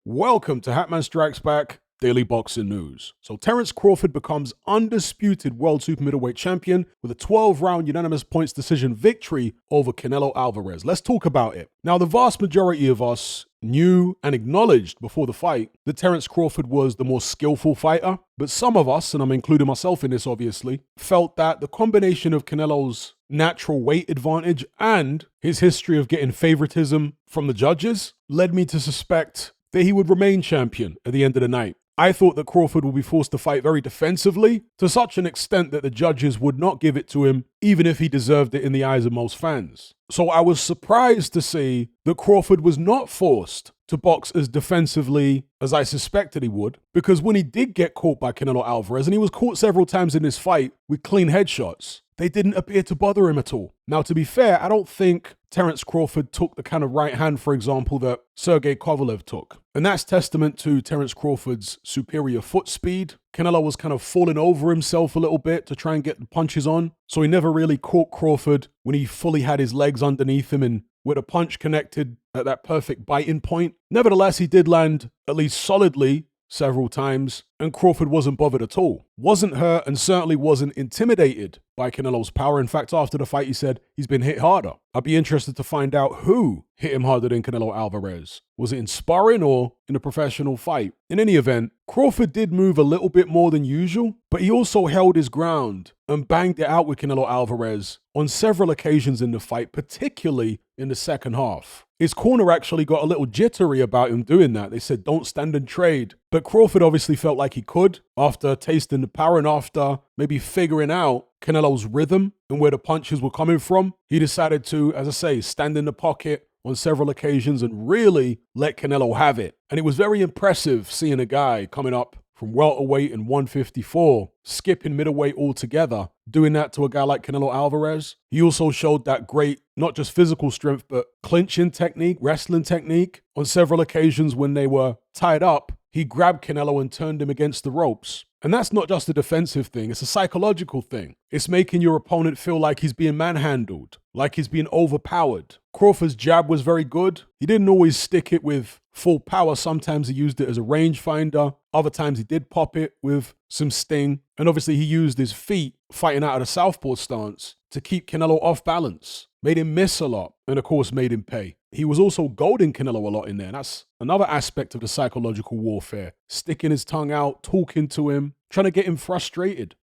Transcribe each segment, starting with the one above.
Welcome to Hatman Strikes Back Daily Boxing News. So Terence Crawford becomes undisputed world super middleweight champion with a 12-round unanimous points decision victory over Canelo Alvarez. Let's talk about it. Now, the vast majority of us knew and acknowledged before the fight that Terence Crawford was the more skillful fighter, but some of us, and I'm including myself in this obviously, felt that the combination of Canelo's natural weight advantage and his history of getting favoritism from the judges led me to suspect that he would remain champion at the end of the night. I thought that Crawford would be forced to fight very defensively to such an extent that the judges would not give it to him, even if he deserved it in the eyes of most fans. So I was surprised to see that Crawford was not forced to box as defensively as I suspected he would, because when he did get caught by Canelo Alvarez, and he was caught several times in this fight with clean headshots, they didn't appear to bother him at all. Now, to be fair, I don't think Terence Crawford took the kind of right hand, for example, that Sergey Kovalev took. And that's testament to Terence Crawford's superior foot speed. Canelo was kind of falling over himself a little bit to try and get the punches on, so he never really caught Crawford when he fully had his legs underneath him and with a punch connected at that perfect biting point. Nevertheless, he did land at least solidly several times, and Crawford wasn't bothered at all. Wasn't hurt and certainly wasn't intimidated by Canelo's power. In fact, after the fight, he said he's been hit harder. I'd be interested to find out who hit him harder than Canelo Alvarez. Was it in sparring or in a professional fight? In any event, Crawford did move a little bit more than usual, but he also held his ground and banged it out with Canelo Alvarez on several occasions in the fight, particularly in the second half. His corner actually got a little jittery about him doing that. They said, don't stand and trade. But Crawford obviously felt like he could after tasting the power and after maybe figuring out Canelo's rhythm and where the punches were coming from. He decided to, as I say, stand in the pocket on several occasions and really let Canelo have it. And it was very impressive seeing a guy coming up from welterweight and 154, skipping middleweight altogether, doing that to a guy like Canelo Alvarez. He also showed that great, not just physical strength, but clinching technique, wrestling technique. On several occasions when they were tied up, he grabbed Canelo and turned him against the ropes. And that's not just a defensive thing, it's a psychological thing. It's making your opponent feel like he's being manhandled, like he's being overpowered. Crawford's jab was very good. He didn't always stick it with full power. Sometimes he used it as a rangefinder. Other times he did pop it with some sting. And obviously he used his feet fighting out of the southpaw stance to keep Canelo off balance. Made him miss a lot, and of course made him pay. He was also goading Canelo a lot in there, and that's another aspect of the psychological warfare. Sticking his tongue out, talking to him, trying to get him frustrated.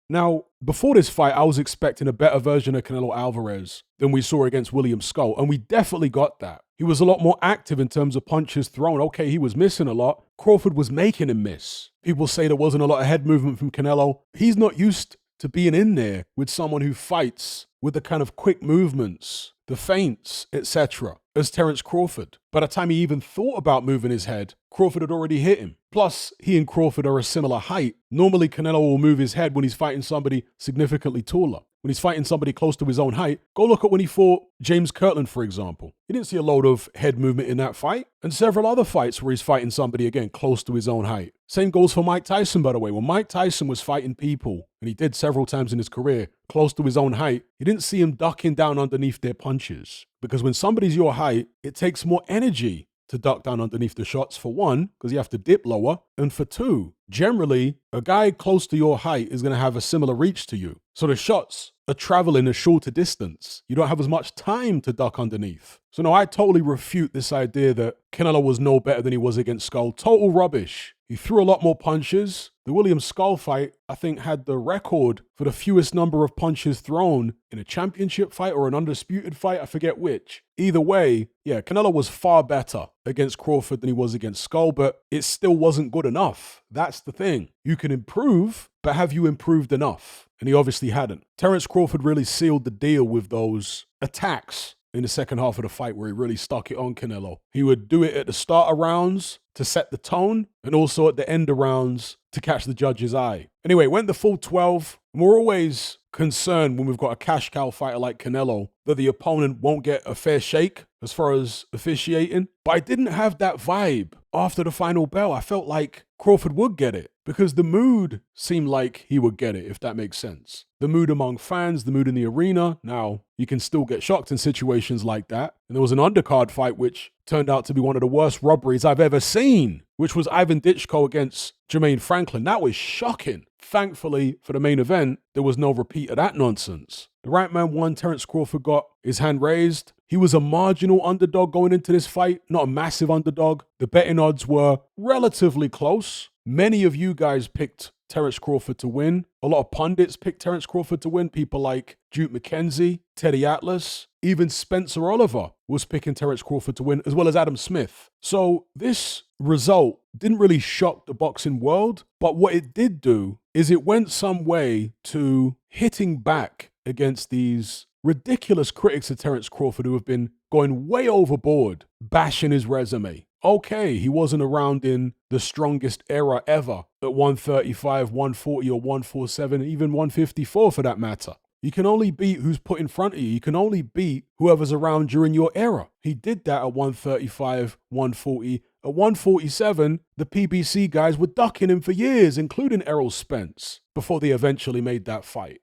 Now, before this fight, I was expecting a better version of Canelo Alvarez than we saw against William Skull, and we definitely got that. He was a lot more active in terms of punches thrown. Okay, he was missing a lot. Crawford was making him miss. People say there wasn't a lot of head movement from Canelo. He's not used to being in there with someone who fights with the kind of quick movements, the feints, etc., as Terence Crawford. By the time he even thought about moving his head, Crawford had already hit him. Plus, he and Crawford are a similar height. Normally, Canelo will move his head when he's fighting somebody significantly taller. When he's fighting somebody close to his own height, go look at when he fought James Kirtland, for example. You didn't see a load of head movement in that fight, and several other fights where he's fighting somebody, again, close to his own height. Same goes for Mike Tyson, by the way. When Mike Tyson was fighting people, and he did several times in his career, close to his own height, you didn't see him ducking down underneath their punches. Because when somebody's your height, it takes more energy to duck down underneath the shots, for one, because you have to dip lower, and for two, generally, a guy close to your height is going to have a similar reach to you. So the shots are traveling a shorter distance. You don't have as much time to duck underneath. So no, I totally refute this idea that Canelo was no better than he was against Skull. Total rubbish. He threw a lot more punches. The William Skull fight, I think, had the record for the fewest number of punches thrown in a championship fight or an undisputed fight. I forget which. Either way, yeah, Canelo was far better against Crawford than he was against Skull, but it still wasn't good enough. That's the thing. You can improve, but have you improved enough? And he obviously hadn't. Terence Crawford really sealed the deal with those attacks in the second half of the fight where he really stuck it on Canelo. He would do it at the start of rounds to set the tone and also at the end of rounds to catch the judge's eye. Anyway, went the full 12. And we're always concerned when we've got a cash cow fighter like Canelo that the opponent won't get a fair shake as far as officiating, but I didn't have that vibe after the final bell. I felt like Crawford would get it because the mood seemed like he would get it, if that makes sense. The mood among fans, the mood in the arena. Now, you can still get shocked in situations like that. And there was an undercard fight which turned out to be one of the worst robberies I've ever seen, which was Ivan Ditchko against Jermaine Franklin. That was shocking. Thankfully, for the main event, there was no repeat of that nonsense. The right man won. Terence Crawford got his hand raised. He was a marginal underdog going into this fight, not a massive underdog. The betting odds were relatively close. Many of you guys picked Terence Crawford to win. A lot of pundits picked Terence Crawford to win. People like Duke McKenzie, Teddy Atlas, even Spencer Oliver was picking Terence Crawford to win, as well as Adam Smith. So this result didn't really shock the boxing world, but what it did do is it went some way to hitting back against these ridiculous critics of Terence Crawford who have been going way overboard, bashing his resume. Okay, he wasn't around in the strongest era ever at 135, 140 or 147, even 154 for that matter. You can only beat who's put in front of you. You can only beat whoever's around during your era. He did that at 135, 140. At 147, the PBC guys were ducking him for years, including Errol Spence, before they eventually made that fight.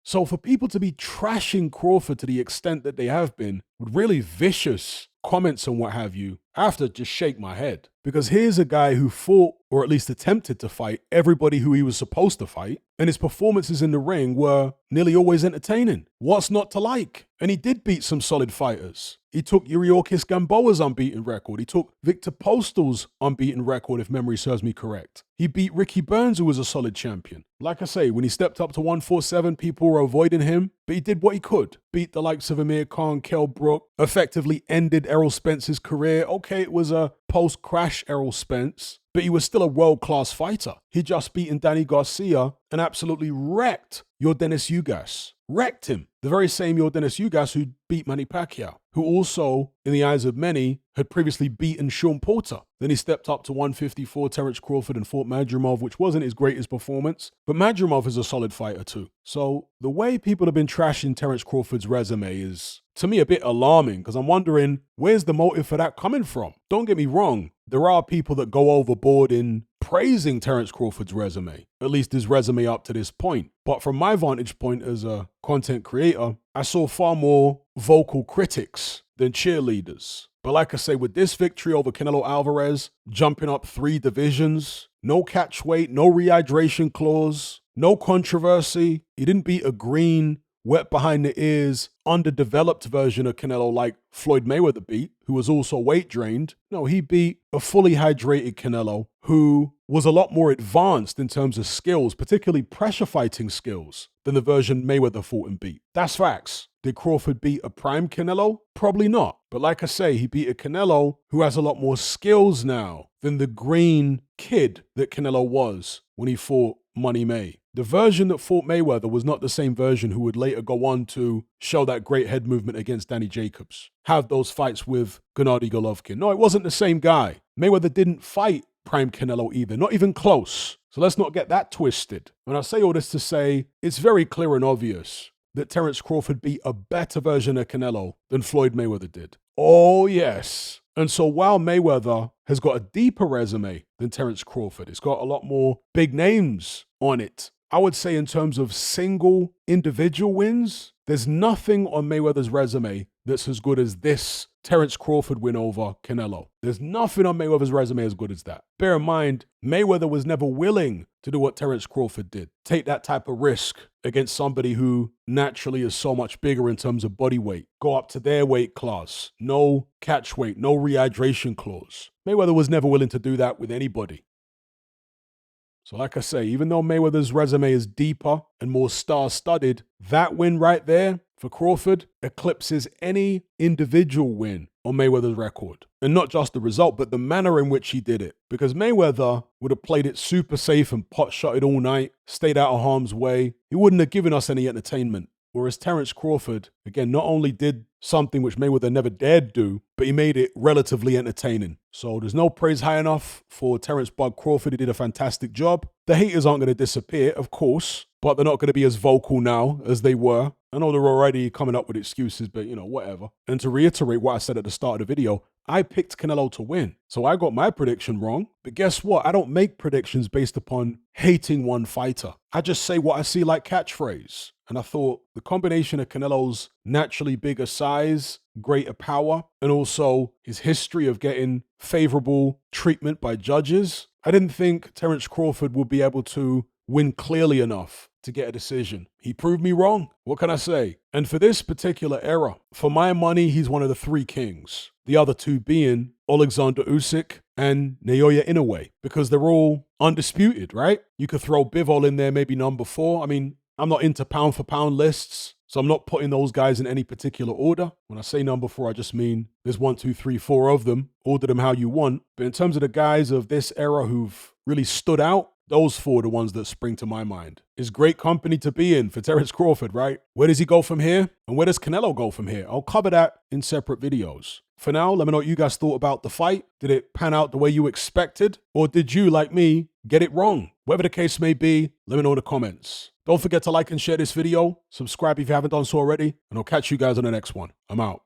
So for people to be trashing Crawford to the extent that they have been, with really vicious comments and what have you, I have to just shake my head. Because here's a guy who fought, or at least attempted to fight, everybody who he was supposed to fight, and his performances in the ring were nearly always entertaining. What's not to like? And he did beat some solid fighters. He took Yuriorkis Gamboa's unbeaten record. He took Victor Postal's unbeaten record, if memory serves me correct. He beat Ricky Burns, who was a solid champion. Like I say, when he stepped up to 147, people were avoiding him, but he did what he could. Beat the likes of Amir Khan, Kell Brook, effectively ended Errol Spence's career. Okay, it was a post-crash Errol Spence, but he was still a world-class fighter. He just beaten Danny Garcia and absolutely wrecked Yordenis Ugas. Wrecked him. The very same Yordenis Ugas who beat Manny Pacquiao, who also, in the eyes of many, had previously beaten Sean Porter. Then he stepped up to 154, Terence Crawford, and fought Madrimov, which wasn't his greatest performance. But Madrimov is a solid fighter too. So the way people have been trashing Terence Crawford's resume is, to me, a bit alarming, because I'm wondering, where's the motive for that coming from? Don't get me wrong. There are people that go overboard in praising Terence Crawford's resume, at least his resume up to this point. But from my vantage point as a content creator, I saw far more vocal critics than cheerleaders. But like I say, with this victory over Canelo Alvarez, jumping up 3 divisions, no catch weight, no rehydration clause, no controversy, he didn't beat a green, wet behind the ears, underdeveloped version of Canelo like Floyd Mayweather beat, who was also weight drained. No, he beat a fully hydrated Canelo who was a lot more advanced in terms of skills, particularly pressure fighting skills, than the version Mayweather fought and beat. That's facts. Did Crawford beat a prime Canelo? Probably not. But like I say, he beat a Canelo who has a lot more skills now than the green kid that Canelo was when he fought Money May. The version that fought Mayweather was not the same version who would later go on to show that great head movement against Danny Jacobs, have those fights with Gennady Golovkin. No, it wasn't the same guy. Mayweather didn't fight prime Canelo either, not even close. So let's not get that twisted. When I say all this to say, it's very clear and obvious that Terence Crawford beat a better version of Canelo than Floyd Mayweather did. Oh, yes. And so while Mayweather has got a deeper resume than Terence Crawford, it's got a lot more big names on it. I would say in terms of single individual wins, there's nothing on Mayweather's resume that's as good as this Terence Crawford win over Canelo. There's nothing on Mayweather's resume as good as that. Bear in mind, Mayweather was never willing to do what Terence Crawford did. Take that type of risk against somebody who naturally is so much bigger in terms of body weight. Go up to their weight class. No catch weight, no rehydration clause. Mayweather was never willing to do that with anybody. So like I say, even though Mayweather's resume is deeper and more star-studded, that win right there for Crawford eclipses any individual win on Mayweather's record. And not just the result, but the manner in which he did it. Because Mayweather would have played it super safe and pot-shotted all night, stayed out of harm's way. He wouldn't have given us any entertainment Whereas Terence Crawford, again, not only did something which Mayweather never dared do, but he made it relatively entertaining. So there's no praise high enough for Terence Bud Crawford. He did a fantastic job. The haters aren't going to disappear, of course, but they're not going to be as vocal now as they were. I know they're already coming up with excuses, but whatever. And to reiterate what I said at the start of the video, I picked Canelo to win. So I got my prediction wrong. But guess what? I don't make predictions based upon hating one fighter. I just say what I see like catchphrase. And I thought the combination of Canelo's naturally bigger size, greater power, and also his history of getting favorable treatment by judges, I didn't think Terence Crawford would be able to win clearly enough to get a decision. He proved me wrong. What can I say? And for this particular era, for my money, he's one of the three kings. The other two being Alexander Usyk and Naoya Inoue, because they're all undisputed, right? You could throw Bivol in there, maybe number 4. I mean, I'm not into pound for pound lists, so I'm not putting those guys in any particular order. When I say number 4, I just mean there's 1, 2, 3, 4 of them. Order them how you want. But in terms of the guys of this era who've really stood out, those 4 are the ones that spring to my mind. It's great company to be in for Terence Crawford, right? Where does he go from here? And where does Canelo go from here? I'll cover that in separate videos. For now, let me know what you guys thought about the fight. Did it pan out the way you expected? Or did you, like me, get it wrong? Whatever the case may be, let me know in the comments. Don't forget to like and share this video. Subscribe if you haven't done so already. And I'll catch you guys on the next one. I'm out.